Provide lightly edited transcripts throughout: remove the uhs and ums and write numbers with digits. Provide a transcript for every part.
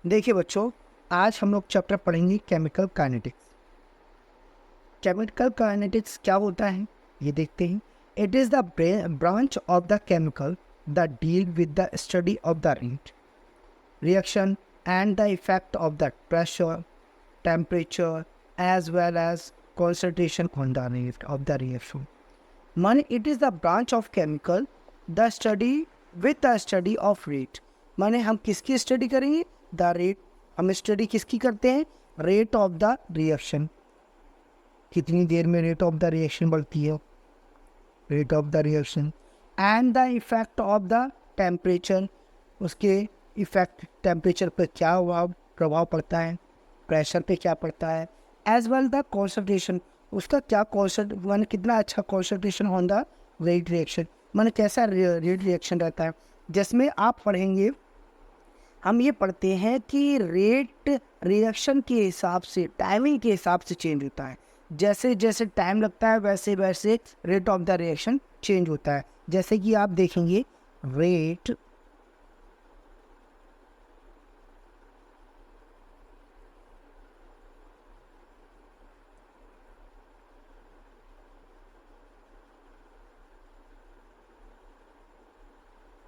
देखिए बच्चों, आज हम लोग चैप्टर पढ़ेंगे केमिकल काइनेटिक्स। केमिकल काइनेटिक्स क्या होता है ये देखते हैं। It is the branch of the chemical the deal with the study of the rate reaction and the effect of the pressure, temperature as well as concentration on the rate of the reaction. माने it is the branch of chemical the study with the study of rate। माने हम किसकी study करेंगे? The rate. हम study किसकी करते हैं? Rate of the reaction. कितनी देर में रेट ऑफ द रिएक्शन बढ़ती है, rate of the reaction. And the effect of the temperature, उसके इफेक्ट टेम्परेचर पर क्या प्रभाव पड़ता है, प्रेशर पे क्या पड़ता है। एज वेल द कॉन्सेंट्रेशन, उसका क्या माने कितना अच्छा concentration on the rate reaction, माने कैसा रेट रिएक्शन रहता है। जिसमें आप पढ़ेंगे, हम ये पढ़ते हैं कि रेट रिएक्शन के हिसाब से, टाइमिंग के हिसाब से चेंज होता है। जैसे जैसे टाइम लगता है वैसे वैसे rate of the reaction change होता है। जैसे कि आप देखेंगे रेट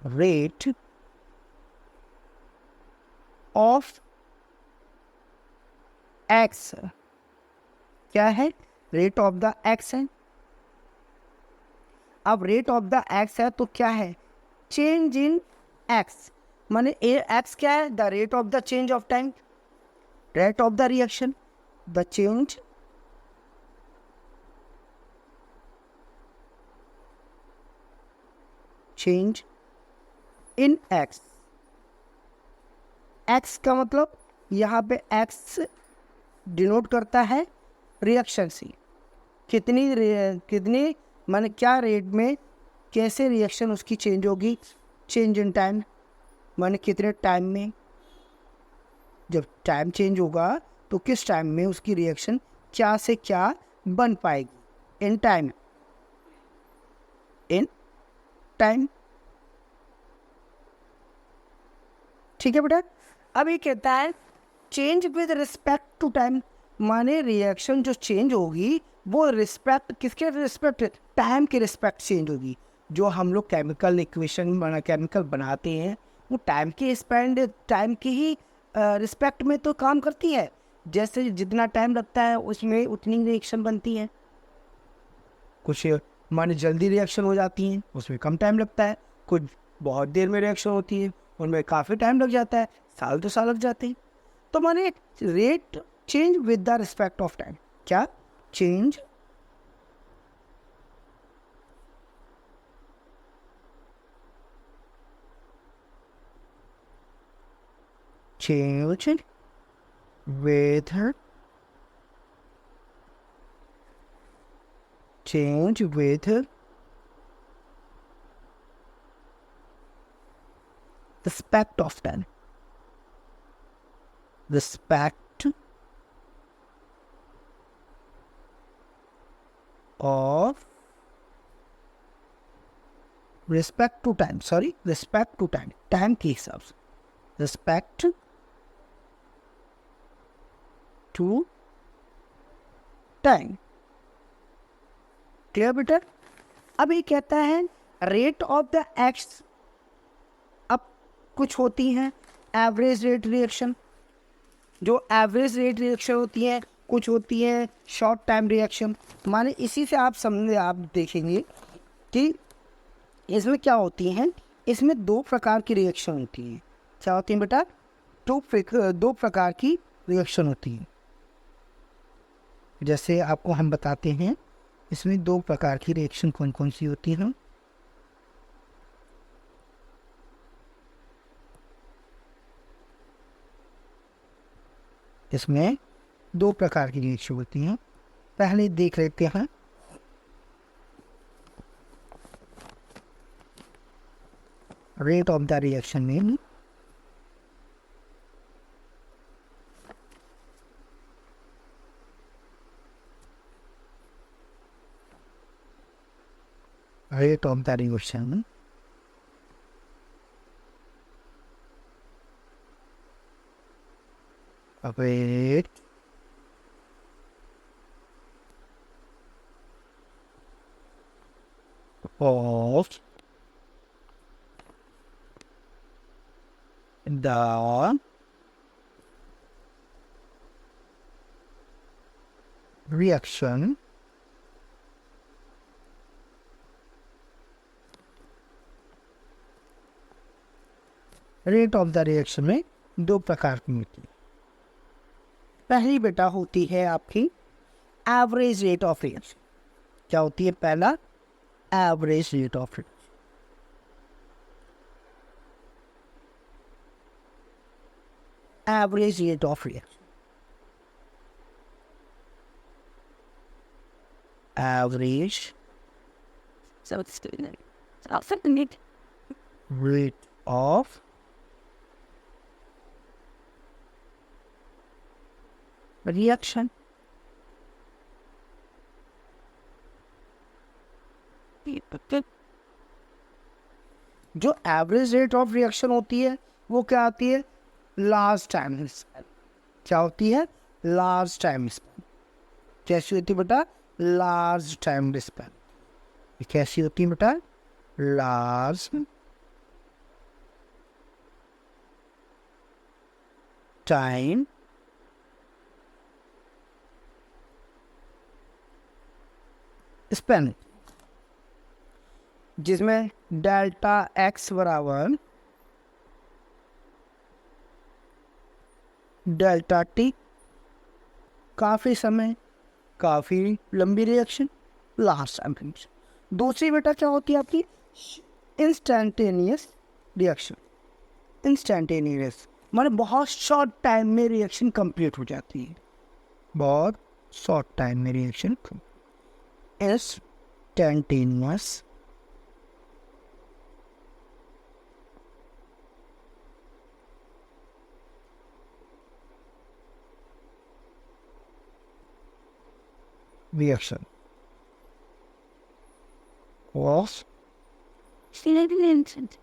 रेट ऑफ एक्स, क्या है? रेट ऑफ द एक्स है। अब रेट ऑफ द एक्स है तो क्या है? चेंज इन एक्स, माने एक्स क्या है? The rate of the change of time. Rate of the reaction, the change change in x. X का मतलब यहाँ पे एक्स डिनोट करता है रिएक्शन से, कितनी माने क्या रेट में कैसे रिएक्शन उसकी चेंज होगी। चेंज इन टाइम, माने कितने टाइम में, जब टाइम चेंज होगा तो किस टाइम में उसकी रिएक्शन क्या से क्या बन पाएगी। इन टाइम, इन टाइम, ठीक है बेटा। अब ये कहता है change with respect to time, माने रिएक्शन जो चेंज होगी वो रिस्पेक्ट, किसके रिस्पेक्ट? टाइम के रिस्पेक्ट चेंज होगी। जो हम लोग केमिकल इक्वेशन केमिकल बनाते हैं वो टाइम के स्पेंड, टाइम की ही रिस्पेक्ट में तो काम करती है। जैसे जितना टाइम लगता है उसमें उतनी रिएक्शन बनती है। कुछ माने जल्दी रिएक्शन हो जाती हैं उसमें कम टाइम लगता है, कुछ बहुत देर में रिएक्शन होती है उनमें काफ़ी टाइम लग जाता है, साल 2 साल लग जाते हैं। तो माने rate change with the respect of time, क्या? Change change with change with respect of time, respect of respect to time, sorry, respect to time, time के हिसाब से, respect to टाइम। क्लियर बेटा? अब ये कहता है रेट ऑफ द एक्स। अब कुछ होती हैं एवरेज रेट रिएक्शन, जो एवरेज रेट रिएक्शन होती है, कुछ होती है शॉर्ट टाइम रिएक्शन। माने इसी से आप समझे, आप देखेंगे कि इसमें क्या होती हैं। इसमें 2 प्रकार की रिएक्शन होती हैं। क्या होती हैं बेटा? 2 प्रकार की रिएक्शन होती हैं। जैसे आपको हम बताते हैं इसमें 2 प्रकार की रिएक्शन कौन कौन सी होती हैं। इसमें 2 प्रकार की रिएक्शन होती हैं। पहले देख लेते हैं रेट ऑफ द रिएक्शन में rate of the reaction rate of the reaction rate of the reaction में दो प्रकार की होती है। पहली बेटा होती है आपकी एवरेज रेट ऑफ रिएक्शन। क्या होती है? पहला average rate of reaction. Average rate of reaction, average So it's doing it. So I'll set the need. rate of reaction। जो एवरेज रेट ऑफ रिएक्शन होती है वो क्या आती है? Large time span. क्या होती है? Large time span. कैसी होती है बेटा? Large time span. कैसी होती है बेटा? लार्ज टाइम स्पैन, जिसमें डेल्टा एक्स बराबर डेल्टा टी, काफ़ी समय, काफ़ी लंबी रिएक्शन, लास्ट टाइम रिएक्शन। दूसरी बेटा क्या होती है आपकी? Instantaneous reaction. इंस्टेंटेनियस माने बहुत शॉर्ट टाइम में रिएक्शन कंप्लीट हो जाती है। बहुत शॉर्ट टाइम में reaction instantaneous reaction was instant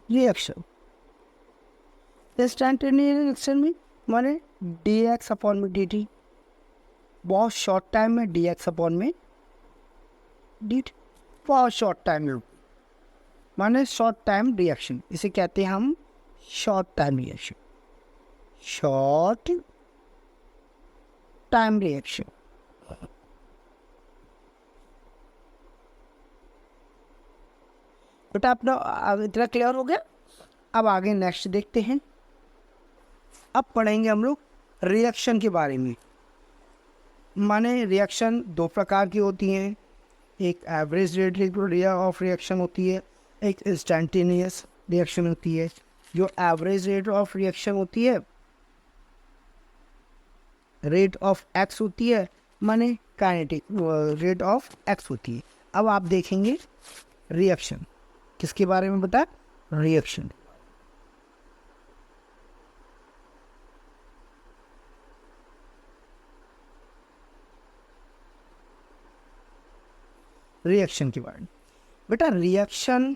reaction। Instantaneous reaction में माने डी एक्स अपॉन में डी टी, बहुत शॉर्ट टाइम में डी एक्स अपॉन में डी टी, बहुत शॉर्ट टाइम में माने शॉर्ट टाइम रिएक्शन। इसे कहते हैं हम short time reaction. Short time reaction. बेटा अपना इतना क्लियर हो गया? अब आगे नेक्स्ट देखते हैं। अब पढ़ेंगे हम लोग रिएक्शन के बारे में। माने रिएक्शन दो प्रकार की होती हैं, एक एवरेज रेट ऑफ रिएक्शन होती है, एक इंस्टेंटेनियस रिएक्शन होती है। जो एवरेज रेट ऑफ रिएक्शन होती है, रेट ऑफ एक्स होती है, माने काइनेटिक रेट ऑफ एक्स होती है। अब आप देखेंगे रिएक्शन किसके बारे में बता? रिएक्शन। रिएक्शन के बारे में बेटा, रिएक्शन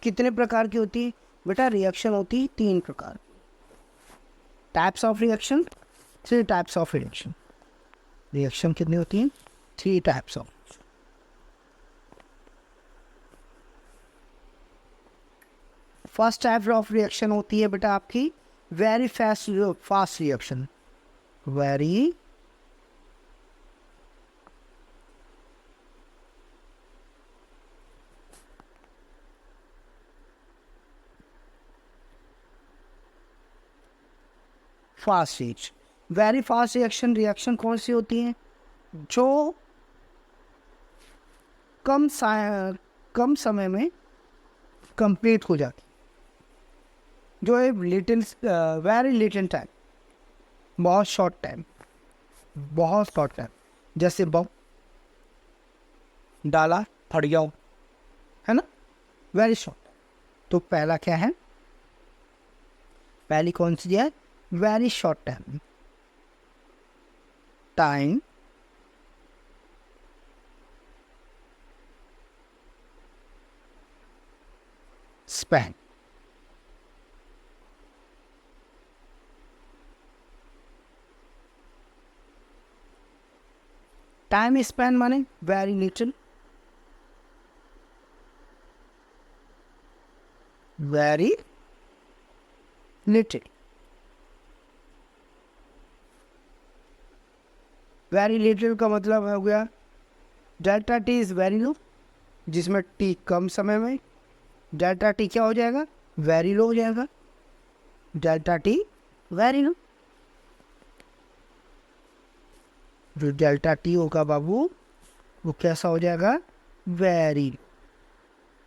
कितने प्रकार की होती है? बेटा रिएक्शन होती है तीन प्रकार। Types of reaction, three types of reaction. Reaction कितनी होती हैं? Three types of. First type of reaction होती है बेटा आपकी very fast reaction. Very fast reaction. Very fast reaction, reaction कौन सी होती है? जो कम समय में कंप्लीट हो जाती, जो है लिटिल वेरी लिटिल टाइम, बहुत शॉर्ट टाइम, बहुत शॉर्ट टाइम। जैसे बम डाला फट गया, है ना, वेरी शॉर्ट। तो पहला क्या है? पहली कौन सी है? Very short time, time span. Time span माने very little, very little, very little का मतलब हो गया delta T is very low, जिसमें टी कम समय में, डेल्टा टी क्या हो जाएगा, वेरी लो हो जाएगा, डेल्टा टी वेरी लो। जो डेल्टा टी होगा बाबू वो कैसा हो जाएगा, वेरी,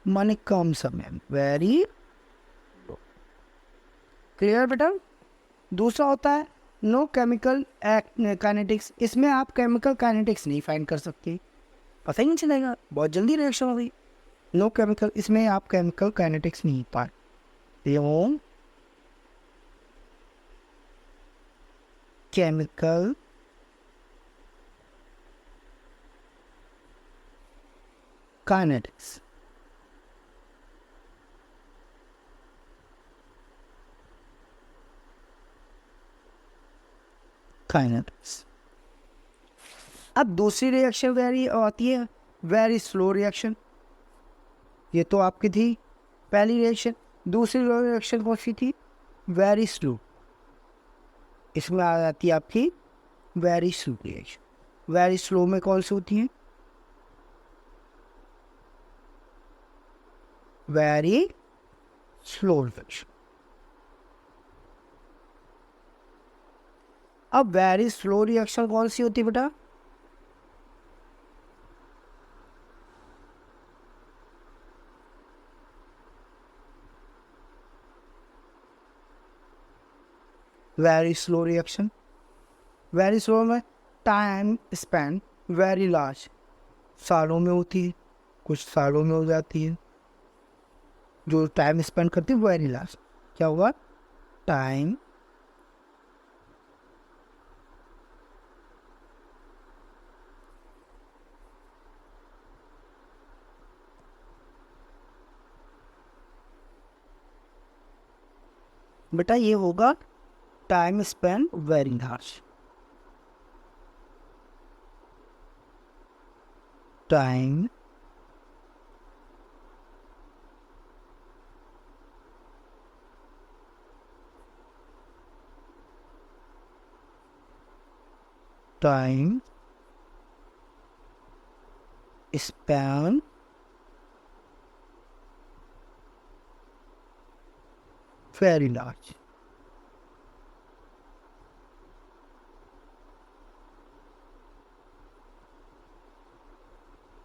माने कम समय, वेरी। क्लियर बेटा। दूसरा होता है नो केमिकल काइनेटिक्स, इसमें आप केमिकल काइनेटिक्स नहीं फाइंड कर सकते, पता ही नहीं चलेगा, बहुत जल्दी रिएक्शन हो गई। नो केमिकल, इसमें आप केमिकल काइनेटिक्स नहीं पाते हो, केमिकल काइनेटिक्स। काइनेटिक्स। अब दूसरी रिएक्शन वेरी आती है, वेरी स्लो रिएक्शन। ये तो आपकी थी पहली रिएक्शन। दूसरी रिएक्शन कौन सी थी, वेरी स्लो। इसमें आ जाती है आपकी very slow reaction. Very slow में कौन सी होती है, वेरी स्लो रिएक्शन। अब वेरी स्लो रिएक्शन कौन सी होती है बेटा, very slow reaction, very slow में टाइम स्पैन वेरी लार्ज, सालों में होती है, कुछ सालों में हो जाती है। जो टाइम स्पेंड करती है वेरी लार्ज, क्या होगा, टाइम बेटा ये होगा time spend very large, time time span very large.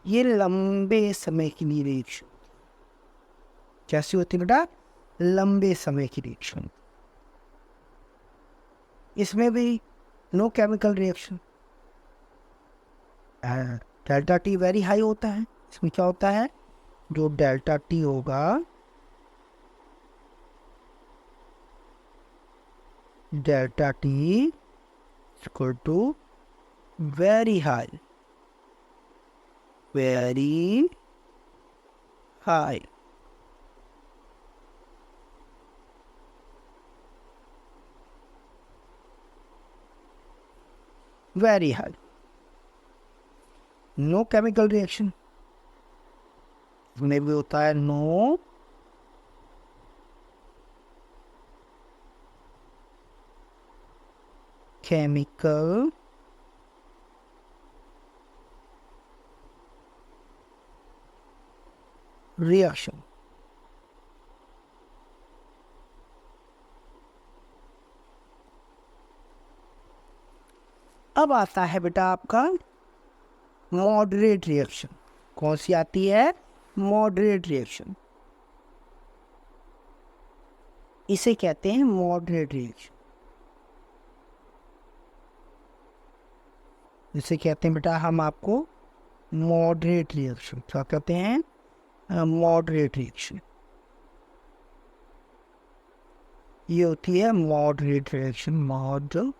ये लंबे समय के लिए रिएक्शन कैसी होती है बेटा, लंबे समय की रिएक्शन। इसमें भी no chemical reaction, delta T very high होता है। इसमें क्या होता है, जो डेल्टा टी होगा, delta T equal to very high, very high. Very high, no chemical reaction. इसमें भी होता है नो केमिकल रिएक्शन। अब आता है बेटा आपका मॉडरेट रिएक्शन। कौन सी आती है, मॉडरेट रिएक्शन। इसे कहते हैं मॉडरेट रिएक्शन। इसे कहते हैं बेटा हम आपको मॉडरेट रिएक्शन, क्या कहते हैं, मॉडरेट रिएक्शन। ये होती है moderate reaction, moderate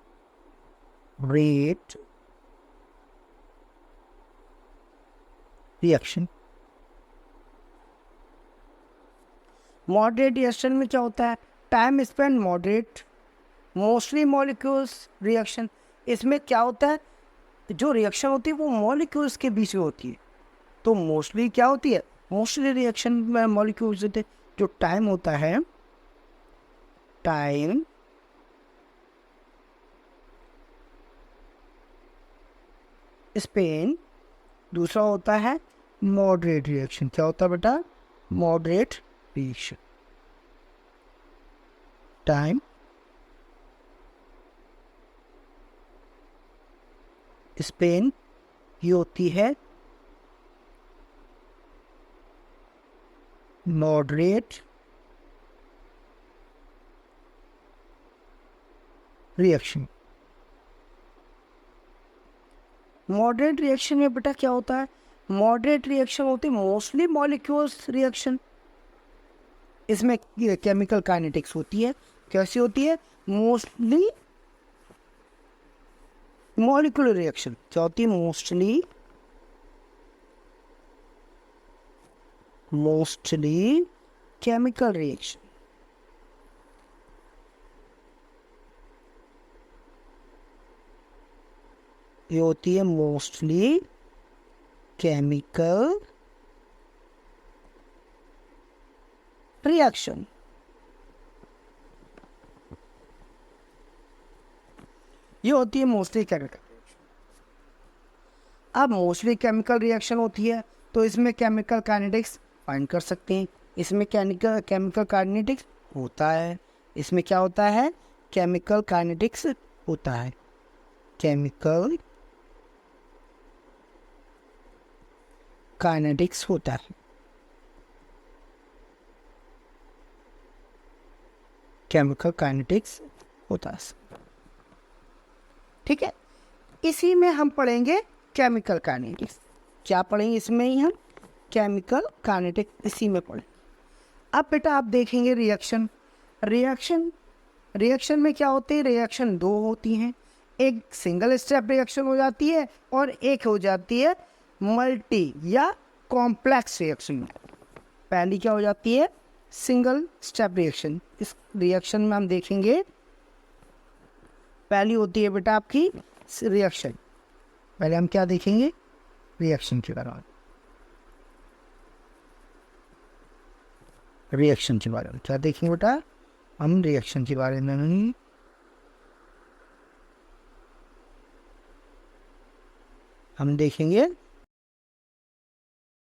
reaction. Moderate reaction में क्या होता है, time spend moderate, mostly molecules reaction. इसमें क्या होता है, जो रिएक्शन होती है वो मॉलिक्यूल्स के बीच में होती है। तो मोस्टली क्या होती है, मोस्टली रिएक्शन में मॉलिक्यूल्स होते हैं। जो टाइम होता है, टाइम स्पेन, दूसरा होता है मॉडरेट रिएक्शन। क्या होता है बेटा, मॉडरेट रिएक्शन। टाइम स्पेन ये होती है मॉडरेट रिएक्शन। मॉडरेट रिएक्शन में बेटा क्या होता है, मॉडरेट रिएक्शन होती है मोस्टली मॉलिक्यूल्स रिएक्शन। इसमें केमिकल काइनेटिक्स होती है। कैसी होती है, मोस्टली मॉलिक्यूलर रिएक्शन। क्या होती है, मोस्टली केमिकल रिएक्शन। ये होती है मोस्टली केमिकल रिएक्शन। ये होती है मोस्टली केमिकल। अब मोस्टली केमिकल रिएक्शन होती है तो इसमें केमिकल काइनेटिक्स फाइंड कर सकते हैं। इसमें केमिकल काइनेटिक्स होता है। इसमें क्या होता है, केमिकल काइनेटिक्स होता है। केमिकल काइनेटिक्स होता है। केमिकल काइनेटिक्स होता है। ठीक है, इसी में हम पढ़ेंगे केमिकल काइनेटिक्स। क्या पढ़ेंगे इसमें ही हम, केमिकल काइनेटिक्स इसी में पढ़ेंगे। अब बेटा आप देखेंगे रिएक्शन में क्या होते हैं, रिएक्शन दो होती हैं। एक सिंगल स्टेप रिएक्शन हो जाती है और एक हो जाती है मल्टी या कॉम्प्लेक्स रिएक्शन। पहली क्या हो जाती है, सिंगल स्टेप रिएक्शन। इस रिएक्शन में हम देखेंगे पहली होती है बेटा आपकी रिएक्शन। पहले हम क्या देखेंगे, रिएक्शन के बारे में। रिएक्शन के बारे में क्या देखेंगे बेटा, हम रिएक्शन के बारे में हम देखेंगे